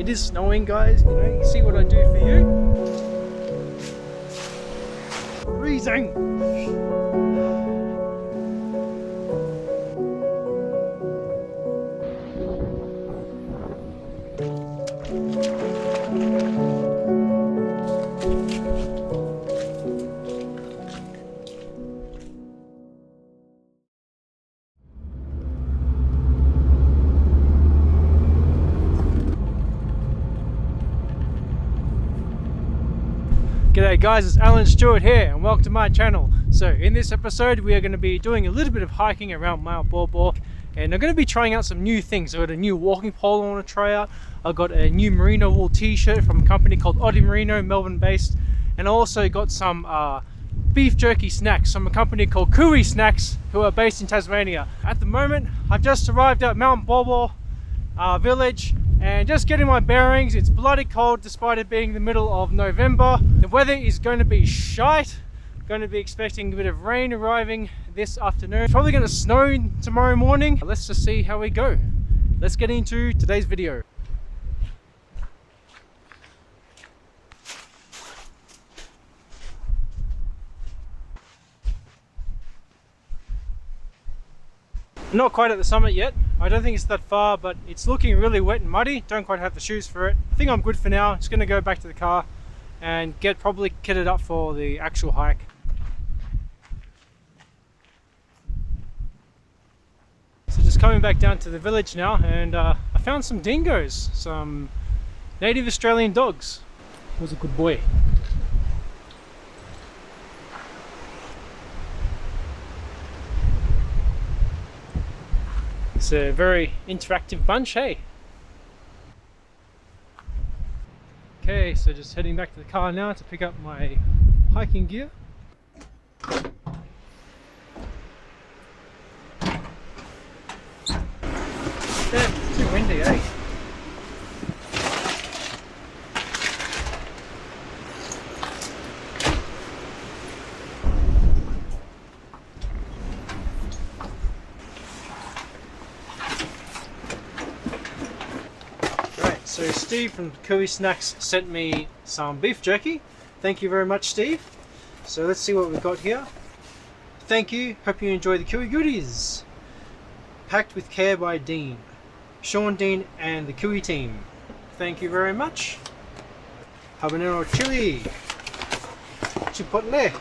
It is snowing, guys. You know, you see what I do for you. Freezing. G'day guys, it's Alan Stewart here and welcome to my channel. So in this episode we are going to be doing a little bit of hiking around Mt Baw Baw, and I'm going to be trying out some new things. I've got a new walking pole I want to try out. I've got a new merino wool t-shirt from a company called Ottie Merino, Melbourne based, and I also got some beef jerky snacks from a company called Kooee snacks who are based in Tasmania. At the moment I've just arrived at Mt Baw Baw village and just getting my bearings. It's bloody cold despite it being the middle of November. The weather is going to be shite. Going to be expecting a bit of rain arriving this afternoon. It's probably going to snow tomorrow morning. Let's just see how we go. Let's get into today's video. Not quite at the summit yet. I don't think it's that far, but it's looking really wet and muddy. Don't quite have the shoes for it. I think I'm good for now. Just going to go back to the car and get probably kitted up for the actual hike. So just coming back down to the village now, and I found some dingoes, some native Australian dogs. He was a good boy. It's a very interactive bunch, hey? Okay, so just heading back to the car now to pick up my hiking gear. Damn, it's too windy, eh? So Steve from Kooee Snacks sent me some beef jerky. Thank you very much, Steve. So let's see what we've got here. Thank you. Hope you enjoy the Kooee goodies. Packed with care by Dean, Sean Dean and the Kooee team. Thank you very much. Habanero chili, chipotle, a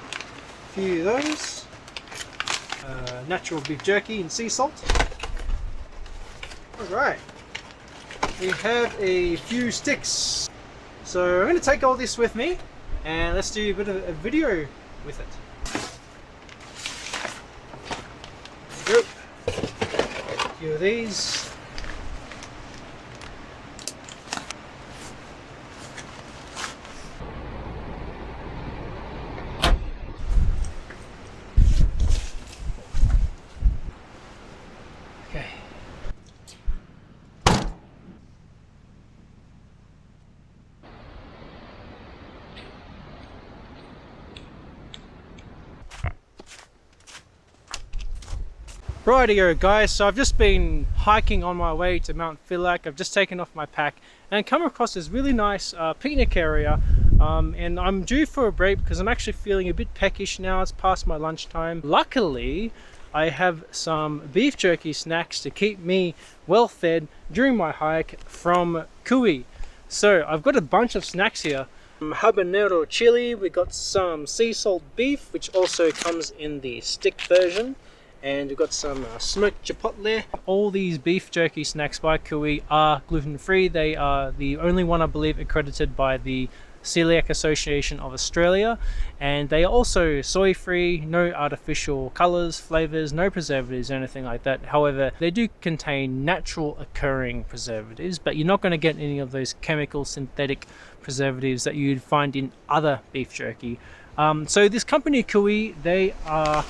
few of those. Natural beef jerky and sea salt. All right. We have a few sticks, so I'm going to take all this with me and let's do a bit of a video with it. There we go. A few of these. Okay. Rightio guys, so I've just been hiking on my way to Mount Phillack. I've just taken off my pack and come across this really nice picnic area, and I'm due for a break because I'm actually feeling a bit peckish now. It's past my lunchtime. Luckily I have some beef jerky snacks to keep me well fed during my hike from Kooee. So I've got a bunch of snacks here. Habanero chili, we got some sea salt beef which also comes in the stick version. And we've got some smoked chipotle. All these beef jerky snacks by Kooee are gluten-free. They are the only one, I believe, accredited by the Celiac Association of Australia. And they are also soy-free, no artificial colours, flavours, no preservatives, anything like that. However, they do contain natural occurring preservatives, but you're not going to get any of those chemical synthetic preservatives that you'd find in other beef jerky. So this company Kooee, they are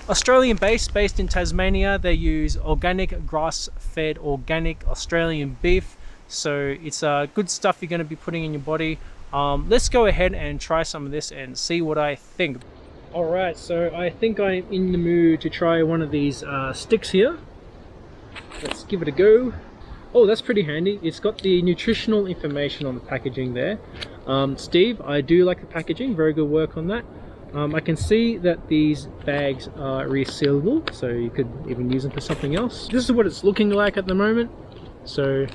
Australian based in Tasmania. They use organic grass-fed organic Australian beef, so it's good stuff you're going to be putting in your body. Let's go ahead and try some of this and see what I think. Alright, so I think I'm in the mood to try one of these sticks here. Let's give it a go. Oh, that's pretty handy. It's got the nutritional information on the packaging there. Steve, I do like the packaging, very good work on that. I can see that these bags are resealable, so you could even use them for something else. This is what it's looking like at the moment. So,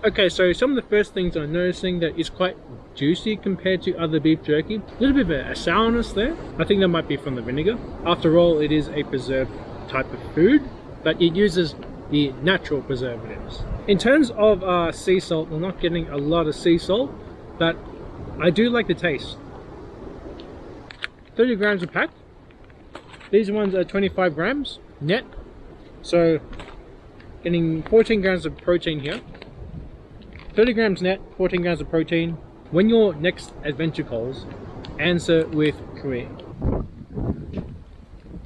okay, so some of the first things I'm noticing that is quite juicy compared to other beef jerky. A little bit of a sourness there. I think that might be from the vinegar. After all, it is a preserved type of food, but it uses the natural preservatives. In terms of sea salt, we're not getting a lot of sea salt, but I do like the taste. 30 grams a pack. These ones are 25 grams net, so getting 14 grams of protein here. 30 grams net, 14 grams of protein. When your next adventure calls, answer with Kooee.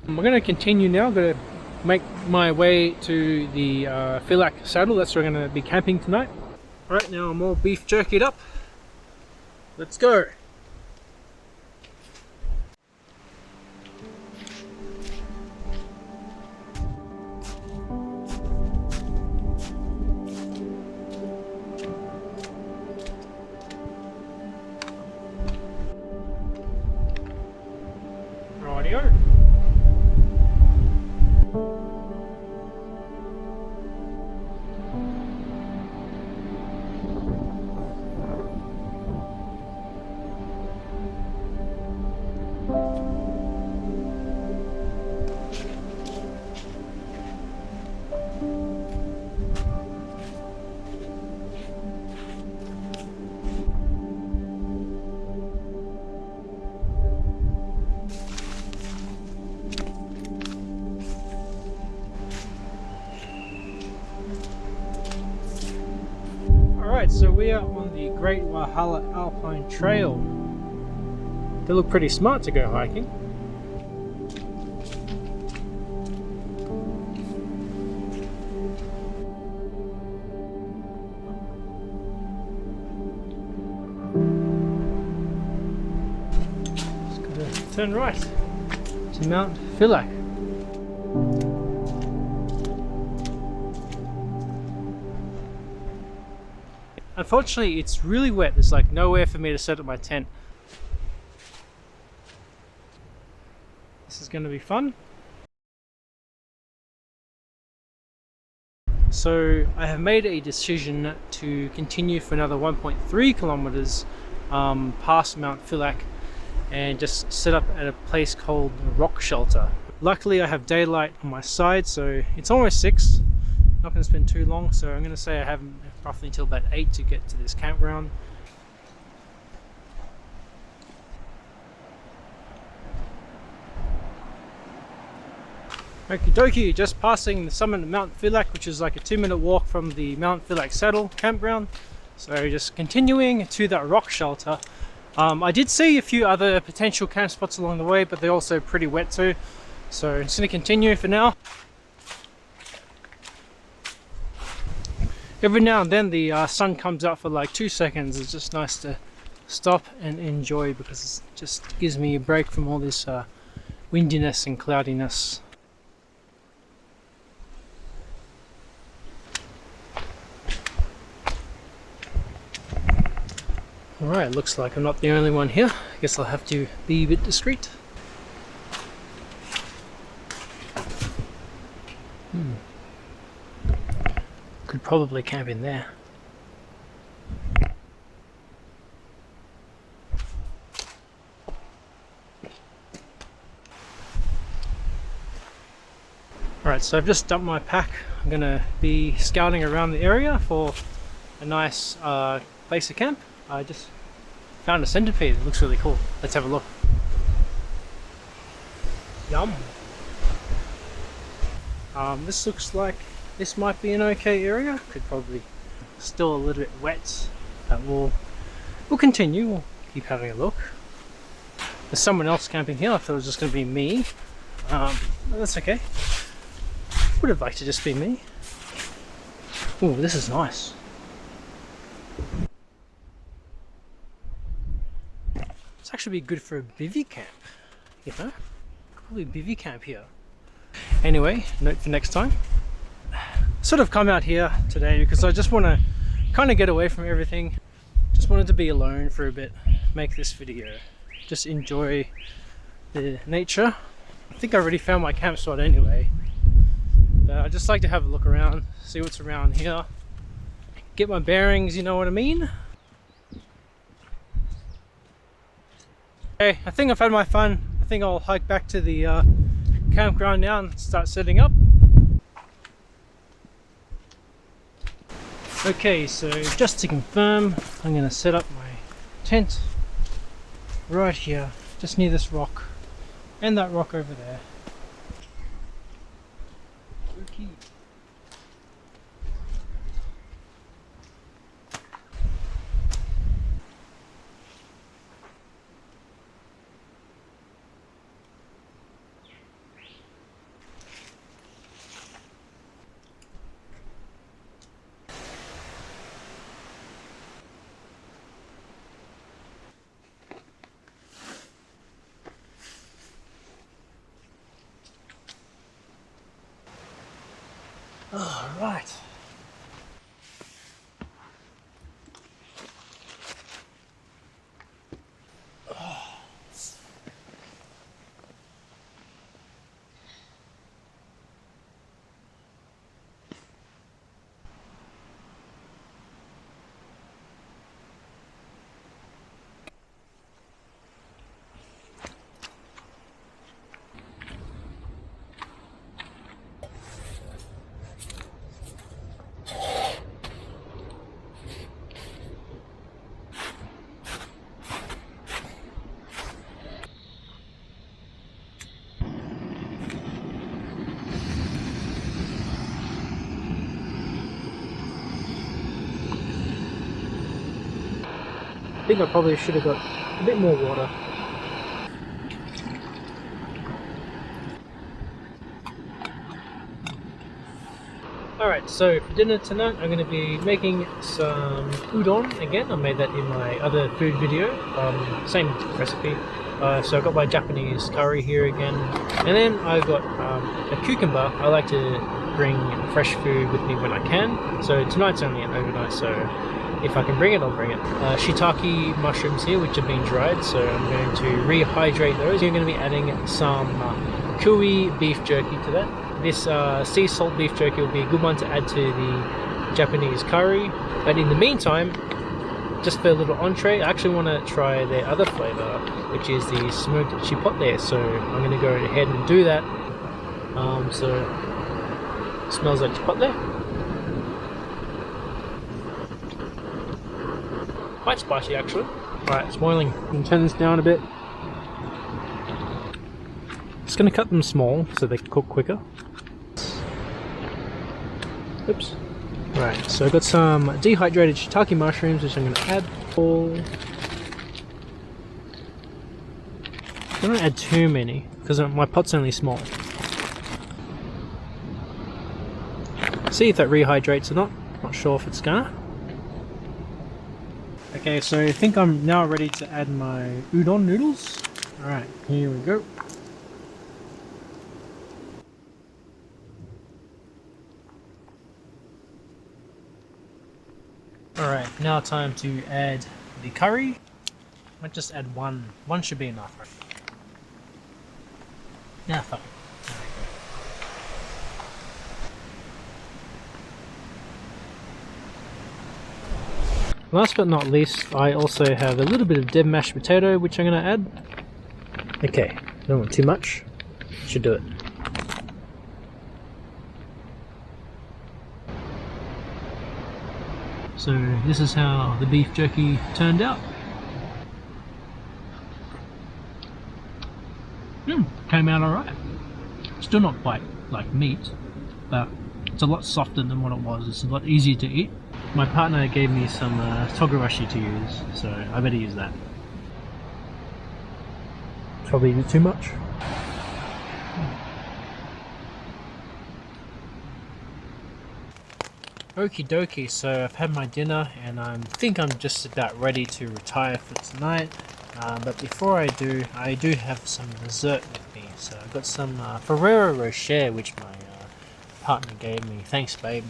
I'm going to continue now. I'm going to make my way to the Phillack saddle. That's where I'm going to be camping tonight. Alright, now I'm all beef jerkied up. Let's go. Rightio. Alright, so we are on the Great Walhalla Alpine Trail. They look pretty smart to go hiking. Just gotta turn right to Mount Phillack. Unfortunately, it's really wet. There's like nowhere for me to set up my tent. This is going to be fun. So I have made a decision to continue for another 1.3 kilometers past Mount Phillack and just set up at a place called Rock Shelter. Luckily I have daylight on my side, so it's almost 6. Not going to spend too long, so I'm going to say I have roughly until about 8 to get to this campground. Okie dokie, just passing the summit of Mount Phillack, which is like a 2-minute walk from the Mount Phillack Saddle campground. So just continuing to that rock shelter. I did see a few other potential camp spots along the way, but they're also pretty wet too. So I'm just going to continue for now. Every now and then the sun comes out for like 2 seconds. It's just nice to stop and enjoy because it just gives me a break from all this windiness and cloudiness. Alright, looks like I'm not the only one here. I guess I'll have to be a bit discreet. Could probably camp in there. Alright, so I've just dumped my pack. I'm going to be scouting around the area for a nice place to camp. I just found a centipede. It looks really cool. Let's have a look. Yum! This looks like this might be an okay area. Could probably still a little bit wet, but we'll continue. We'll keep having a look. There's someone else camping here. I thought it was just going to be me. But that's okay. Would have liked to just be me. Oh, this is nice. It's actually be good for a bivvy camp. You know, probably bivvy camp here. Anyway, note for next time. Sort of come out here today because I just want to kind of get away from everything. Just wanted to be alone for a bit, make this video, just enjoy the nature. I think I already found my camp spot anyway, but I just like to have a look around, see what's around here, get my bearings, you know what I mean? Okay, I think I've had my fun. I think I'll hike back to the campground now and start setting up. Okay, so just to confirm, I'm going to set up my tent right here, just near this rock and that rock over there. Okay. All right. I think I probably should have got a bit more water. Alright, so for dinner tonight I'm going to be making some udon again. I made that in my other food video, same recipe. So I've got my Japanese curry here again, and then I've got a cucumber. I like to bring fresh food with me when I can, so tonight's only an overnight, so if I can bring it, I'll bring it. Shiitake mushrooms here, which have been dried, so I'm going to rehydrate those. You're going to be adding some Kooee beef jerky to that. This sea salt beef jerky will be a good one to add to the Japanese curry. But in the meantime, just for a little entree, I actually want to try their other flavour, which is the smoked chipotle. So I'm going to go ahead and do that. So it smells like chipotle. Quite spicy actually. Alright, it's boiling. I'm going to turn this down a bit. Just going to cut them small so they can cook quicker. Oops. Right, so I've got some dehydrated shiitake mushrooms which I'm going to add. I don't add too many because my pot's only small. See if that rehydrates or not. Not sure if it's gonna. Okay, so I think I'm now ready to add my udon noodles. Alright, here we go. Alright, now time to add the curry. I might just add one. One should be enough. Nah, fuck it. Last but not least, I also have a little bit of dead mashed potato, which I'm going to add. Okay, don't want too much. Should do it. So this is how the beef jerky turned out. Came out alright. Still not quite like meat, but it's a lot softer than what it was. It's a lot easier to eat. My partner gave me some togarashi to use, so I better use that. Probably a bit too much. Okie dokie, so I've had my dinner and I think I'm just about ready to retire for tonight. But before I do have some dessert with me. So I've got some Ferrero Rocher, which my partner gave me. Thanks, babe.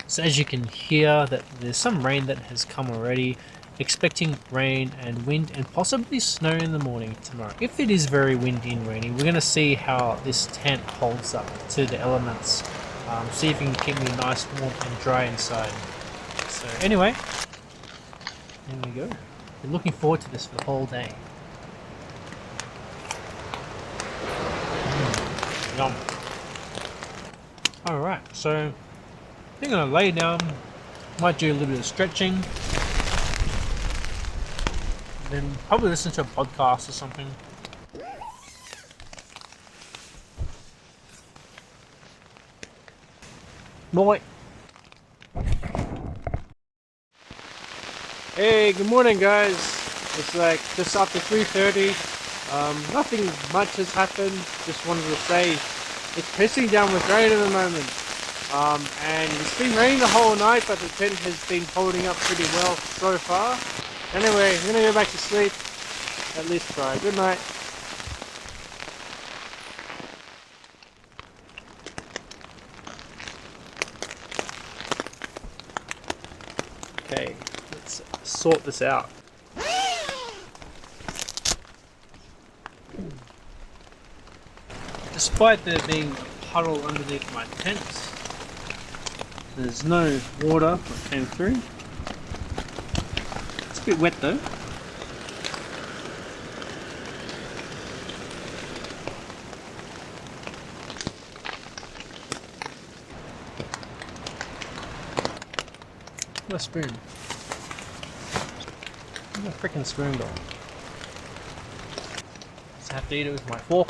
So as you can hear, that there's some rain that has come already. Expecting rain and wind and possibly snow in the morning tomorrow. If it is very windy and rainy, we're going to see how this tent holds up to the elements. See if it can keep me nice, warm and dry inside. So anyway, there we go. Been looking forward to this for the whole day. Yum. Alright, so I think I'm going to lay down, might do a little bit of stretching, then probably listen to a podcast or something. Night. Hey, good morning guys. It's like just after 3:30. Nothing much has happened. Just wanted to say it's pissing down with rain at the moment. And it's been raining the whole night, but the tent has been holding up pretty well so far. Anyway, I'm gonna go back to sleep. At least try. Good night. Okay, let's sort this out. Despite there being a puddle underneath my tent, there's no water that came through. It's a bit wet though. My spoon. Where's my freaking spoon gone? Just have to eat it with my fork.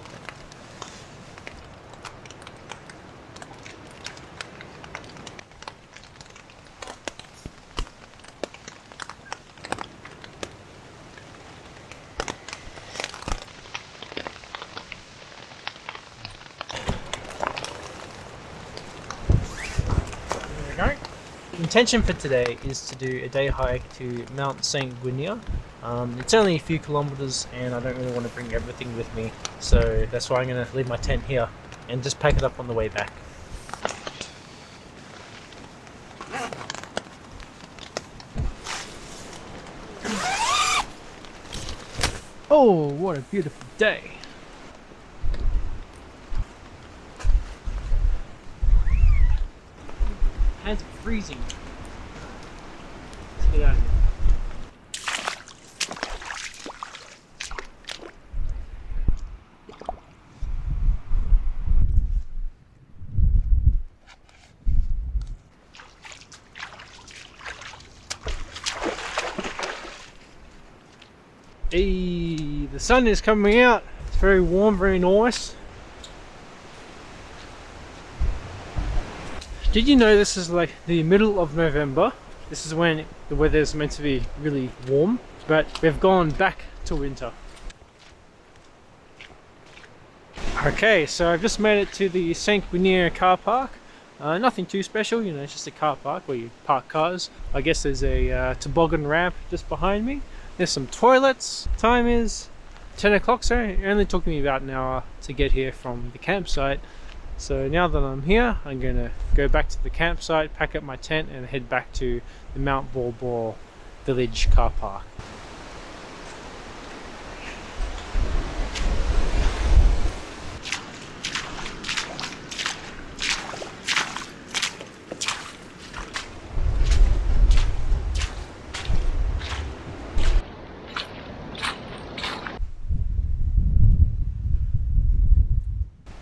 The intention for today is to do a day hike to Mount Gwinear. It's only a few kilometers and I don't really want to bring everything with me, so that's why I'm going to leave my tent here and just pack it up on the way back. Oh, what a beautiful day! Hands are freezing. Let's get out of here. Hey, the sun is coming out. It's very warm, very nice. Did you know this is like the middle of November? This is when the weather is meant to be really warm, but we've gone back to winter. Okay, so I've just made it to the St. Gwinear car park. Nothing too special, you know, it's just a car park where you park cars. I guess there's a toboggan ramp just behind me. There's some toilets. Time is 10 o'clock, so it only took me about an hour to get here from the campsite. So now that I'm here, I'm going to go back to the campsite, pack up my tent and head back to the Mt Baw Baw village car park.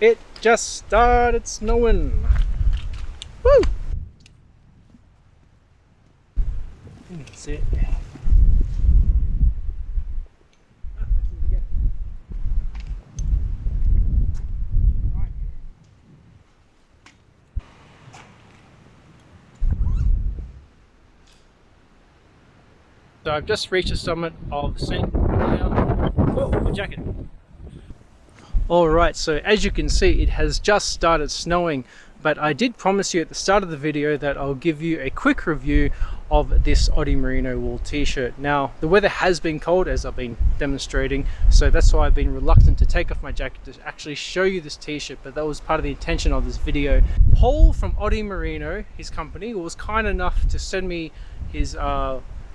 It just started snowing. Woo! That's it. So I've just reached the summit of St. Oh, my jacket. Alright, so as you can see, it has just started snowing, but I did promise you at the start of the video that I'll give you a quick review of this Ottie Merino wool t-shirt. Now the weather has been cold, as I've been demonstrating, so that's why I've been reluctant to take off my jacket to actually show you this t-shirt, but that was part of the intention of this video. Paul from Ottie Merino, his company, was kind enough to send me his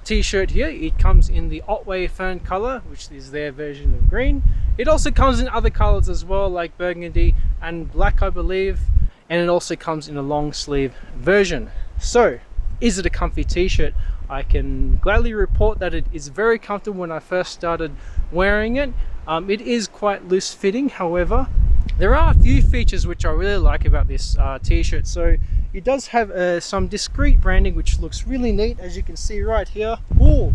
t-shirt here. It comes in the Otway fern color, which is their version of green. It also comes in other colors as well, like burgundy and black, I believe, and it also comes in a long sleeve version. So is it a comfy t-shirt? I can gladly report that it is very comfortable. When I first started wearing it, it is quite loose fitting. However, there are a few features which I really like about this t-shirt. So it does have some discreet branding, which looks really neat, as you can see right here. Ooh,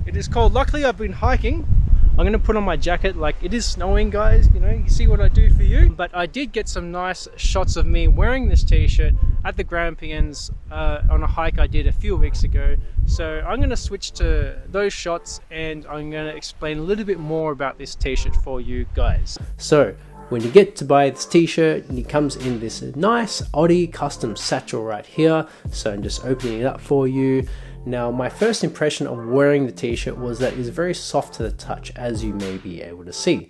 it is cold. Luckily I've been hiking. I'm going to put on my jacket. Like, it is snowing, guys, you know, you see what I do for you. But I did get some nice shots of me wearing this t-shirt at the Grampians on a hike I did a few weeks ago. So I'm going to switch to those shots and I'm going to explain a little bit more about this t-shirt for you guys. So when you get to buy this t-shirt, it comes in this nice Ottie custom satchel right here. So I'm just opening it up for you. Now, my first impression of wearing the t-shirt was that it's very soft to the touch, as you may be able to see.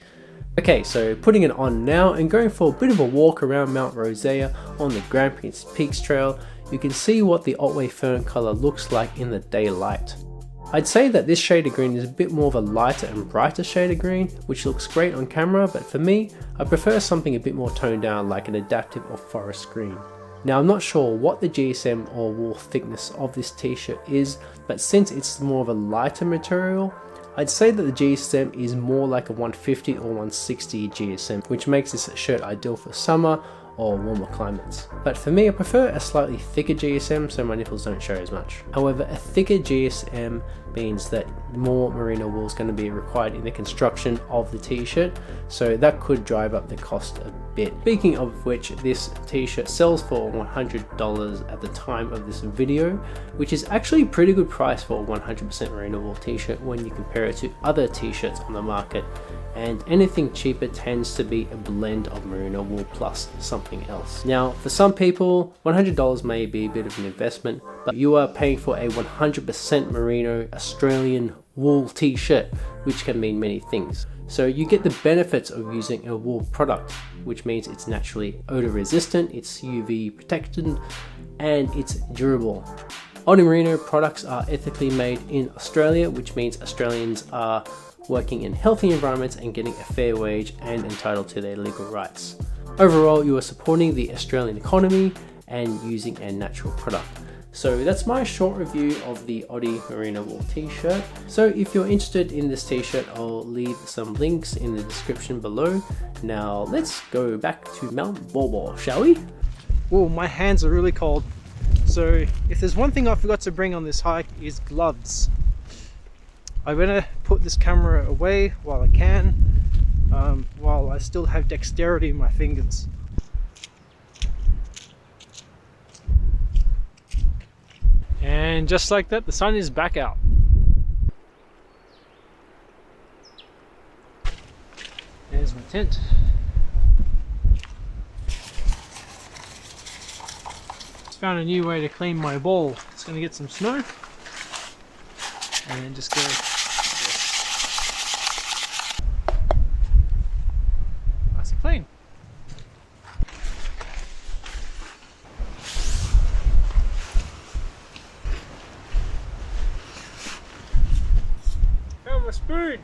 Okay, so putting it on now and going for a bit of a walk around Mount Rosea on the Grampians Peaks Trail, you can see what the Otway fern color looks like in the daylight. I'd say that this shade of green is a bit more of a lighter and brighter shade of green, which looks great on camera, but for me, I prefer something a bit more toned down, like an adaptive or forest green. Now, I'm not sure what the GSM or wool thickness of this t-shirt is, but since it's more of a lighter material, I'd say that the GSM is more like a 150 or 160 GSM, which makes this shirt ideal for summer or warmer climates. But for me, I prefer a slightly thicker GSM so my nipples don't show as much. However, a thicker GSM means that more merino wool is going to be required in the construction of the t-shirt, so that could drive up the cost a bit. Speaking of which, this t-shirt sells for $100 at the time of this video, which is actually a pretty good price for a 100% merino wool t-shirt when you compare it to other t-shirts on the market, and anything cheaper tends to be a blend of merino wool plus something else. Now, for some people, $100 may be a bit of an investment, but you are paying for a 100% merino Australian wool t-shirt, which can mean many things. So you get the benefits of using a wool product, which means it's naturally odor resistant, it's UV protected, and it's durable. Ottie Merino products are ethically made in Australia, which means Australians are working in healthy environments and getting a fair wage and entitled to their legal rights. Overall, you are supporting the Australian economy and using a natural product. So that's my short review of the Ottie Merino wool t-shirt. So if you're interested in this t-shirt, I'll leave some links in the description below. Now let's go back to Mt Baw Baw, shall we? Oh, my hands are really cold. So if there's one thing I forgot to bring on this hike, is gloves. I'm gonna put this camera away while I can, while I still have dexterity in my fingers. And just like that, the sun is back out. There's my tent. Just found a new way to clean my bowl. Just gonna get some snow and just go. Nice and clean. Found my spoon.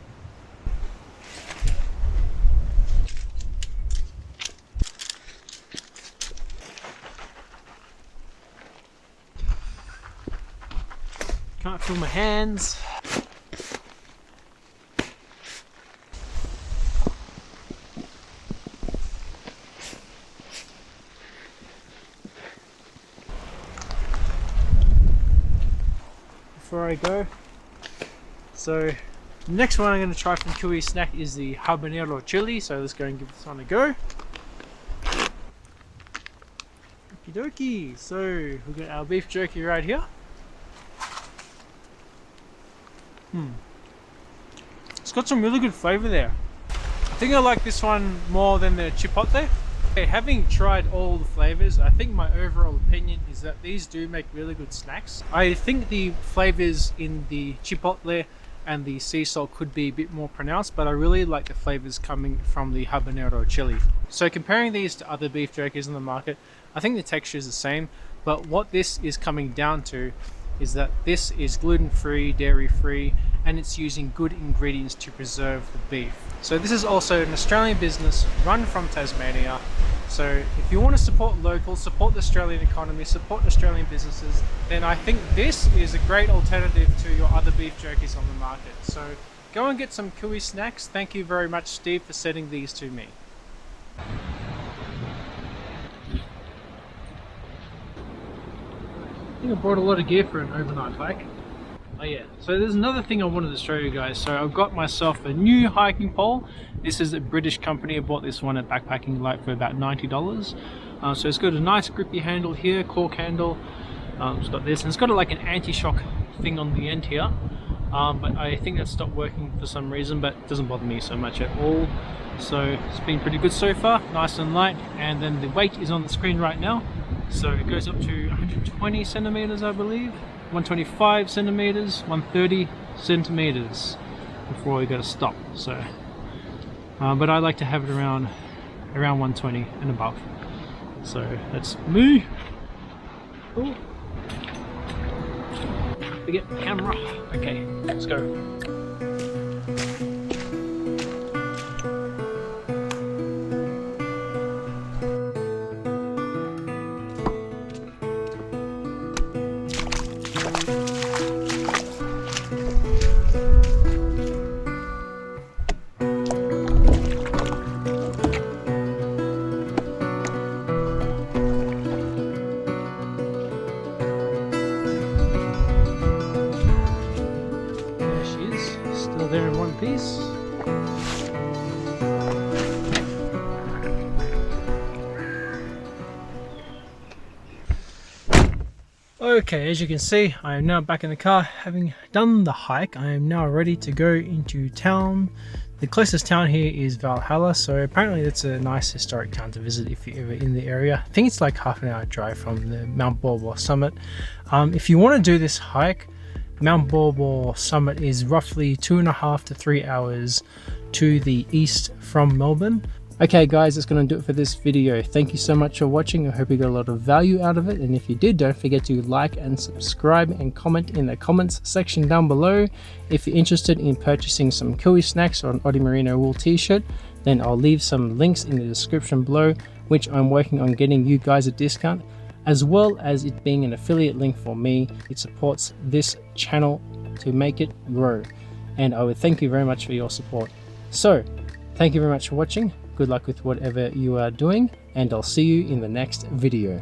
Can't feel my hands. Before I go, so the next one I'm going to try from Kooee snack is the habanero chili, so let's go and give this one a go. Okie dokie, so we've got our beef jerky right here. It's got some really good flavour there. I think I like this one more than the chipotle. Okay, having tried all the flavors, I think my overall opinion is that these do make really good snacks. I think the flavors in the chipotle and the sea salt could be a bit more pronounced, but I really like the flavors coming from the habanero chili. So comparing these to other beef jerkies in the market, I think the texture is the same, but what this is coming down to is that this is gluten-free, dairy-free, and it's using good ingredients to preserve the beef. So this is also an Australian business run from Tasmania. So if you want to support local, support the Australian economy, support Australian businesses, then I think this is a great alternative to your other beef jerkies on the market. So go and get some Kooee snacks. Thank you very much, Steve, for sending these to me. I think I brought a lot of gear for an overnight hike. Oh yeah, so there's another thing I wanted to show you guys. So I've got myself a new hiking pole. This is a British company. I bought this one at Backpacking Light for about $90. So it's got a nice grippy handle here, Cork handle. It's got this, and it's got like an anti-shock thing on the end here. But I think that stopped working for some reason, but it doesn't bother me so much at all. So it's been pretty good so far, nice and light. And then the weight is on the screen right now. So it goes up to 120 centimeters, I believe, 125 centimeters, 130 centimeters before we got to stop. So, but I like to have it around 120 and above. So that's me. Ooh. Forget the camera. Okay, let's go. There in one piece. Okay, as you can see, I am now back in the car. Having done the hike, I am now ready to go into town. The closest town here is Walhalla, so apparently it's a nice historic town to visit if you're ever in the area. I think it's like half an hour drive from the Mt Baw Baw Summit. If you want to do this hike, Mt Baw Baw Summit is roughly 2.5 to 3 hours to the east from Melbourne. Okay guys, that's going to do it for this video. Thank you so much for watching. I hope you got a lot of value out of it, and if you did, don't forget to like and subscribe and comment in the comments section down below. If you're interested in purchasing some Kooee snacks or an Ottie Merino wool t-shirt, then I'll leave some links in the description below, which I'm working on getting you guys a discount, as well as it being an affiliate link for me. It supports this channel to make it grow, and I would thank you very much for your support. So thank you very much for watching. Good luck with whatever you are doing, and I'll see you in the next video.